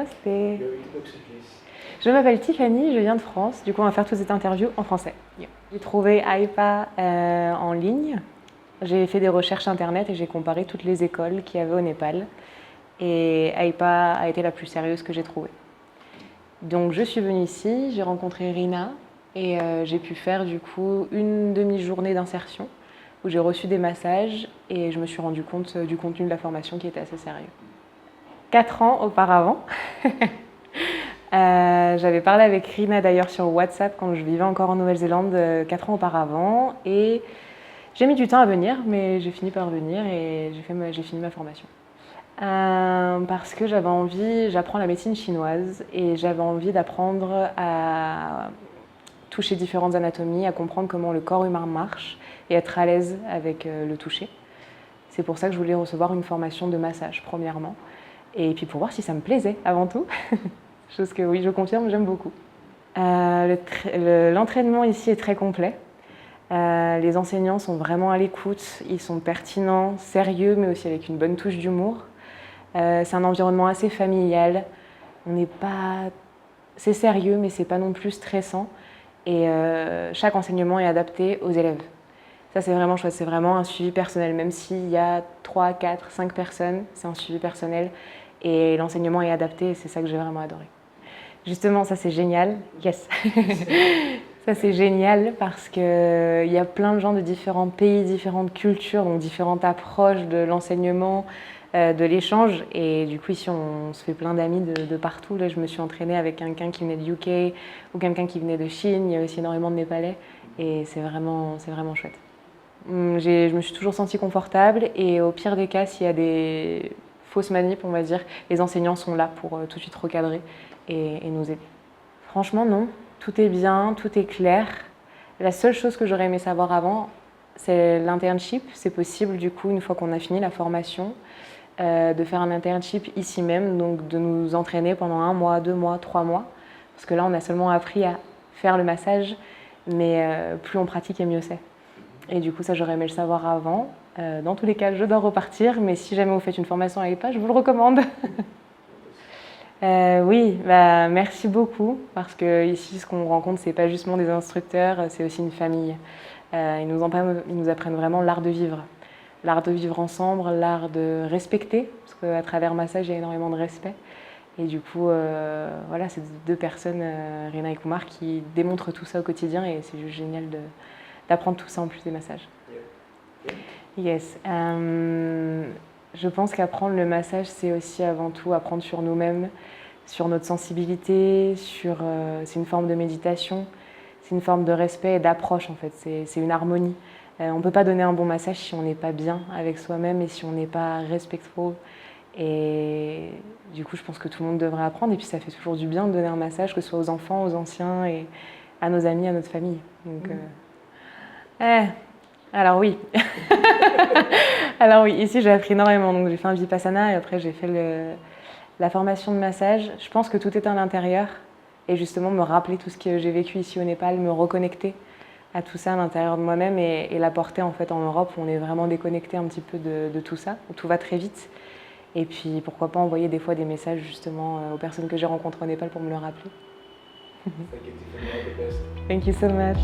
Namaste. Je m'appelle Tiffany, je viens de France. Du coup, on va faire toute cette interview en français. J'ai trouvé AIPA en ligne. J'ai fait des recherches internet et j'ai comparé toutes les écoles qu'il y avait au Népal. Et AIPA a été la plus sérieuse que j'ai trouvée. Donc, je suis venue ici, j'ai rencontré Rina et j'ai pu faire du coup une demi-journée d'insertion où j'ai reçu des massages et je me suis rendu compte du contenu de la formation qui était assez sérieux. 4 ans auparavant, j'avais parlé avec Rina d'ailleurs sur WhatsApp quand je vivais encore en Nouvelle-Zélande 4 ans auparavant et j'ai mis du temps à venir mais j'ai fini par venir et j'ai fini ma formation. Parce que j'apprends la médecine chinoise et j'avais envie d'apprendre à toucher différentes anatomies, à comprendre comment le corps humain marche et être à l'aise avec le toucher. C'est pour ça que je voulais recevoir une formation de massage premièrement et puis pour voir si ça me plaisait avant tout. Chose que oui, je confirme, j'aime beaucoup. L'entraînement ici est très complet. Les enseignants sont vraiment à l'écoute, ils sont pertinents, sérieux, mais aussi avec une bonne touche d'humour. C'est un environnement assez familial. C'est sérieux, mais c'est pas non plus stressant. Et chaque enseignement est adapté aux élèves. Ça, c'est vraiment chouette. C'est vraiment un suivi personnel. Même s'il y a 3, 4, 5 personnes, c'est un suivi personnel. Et l'enseignement est adapté et c'est ça que j'ai vraiment adoré. Justement, ça c'est génial. Yes. Ça c'est génial parce qu'il y a plein de gens de différents pays, différentes cultures, donc différentes approches de l'enseignement, de l'échange. Et du coup, ici, on se fait plein d'amis de partout. Là, je me suis entraînée avec quelqu'un qui venait de UK ou quelqu'un qui venait de Chine. Il y a aussi énormément de Népalais et c'est vraiment chouette. Je me suis toujours sentie confortable et au pire des cas, s'il y a des fausses manips, on va dire, les enseignants sont là pour tout de suite recadrer et nous aider. Franchement, non. Tout est bien, tout est clair. La seule chose que j'aurais aimé savoir avant, c'est l'internship. C'est possible, du coup, une fois qu'on a fini la formation, de faire un internship ici même, donc de nous entraîner pendant 1 mois, 2 mois, 3 mois. Parce que là, on a seulement appris à faire le massage, mais plus on pratique et mieux c'est. Et du coup, ça, j'aurais aimé le savoir avant. Dans tous les cas, je dois repartir, mais si jamais vous faites une formation à AIPA, je vous le recommande. Oui, merci beaucoup, parce que ici, ce qu'on rencontre, c'est pas justement des instructeurs, c'est aussi une famille. Ils nous apprennent vraiment l'art de vivre. L'art de vivre ensemble, l'art de respecter, parce qu'à travers le massage, il y a énormément de respect. Et du coup, voilà, c'est 2 personnes, Rina et Kumar, qui démontrent tout ça au quotidien et c'est juste génial d'apprendre tout ça en plus des massages. Yes. Je pense qu'apprendre le massage, c'est aussi avant tout apprendre sur nous-mêmes, sur notre sensibilité, c'est une forme de méditation, c'est une forme de respect et d'approche en fait, c'est une harmonie. On ne peut pas donner un bon massage si on n'est pas bien avec soi-même et si on n'est pas respectful. Et du coup, je pense que tout le monde devrait apprendre et puis ça fait toujours du bien de donner un massage, que ce soit aux enfants, aux anciens et à nos amis, à notre famille. Donc, alors oui. Alors oui, ici j'ai appris énormément. Donc j'ai fait un Vipassana et après j'ai fait la formation de massage. Je pense que tout est à l'intérieur et justement me rappeler tout ce que j'ai vécu ici au Népal, me reconnecter à tout ça à l'intérieur de moi-même et l'apporter en fait en Europe où on est vraiment déconnecté un petit peu de tout ça, où tout va très vite. Et puis pourquoi pas envoyer des fois des messages justement aux personnes que j'ai rencontrées au Népal pour me le rappeler. Thank you so much.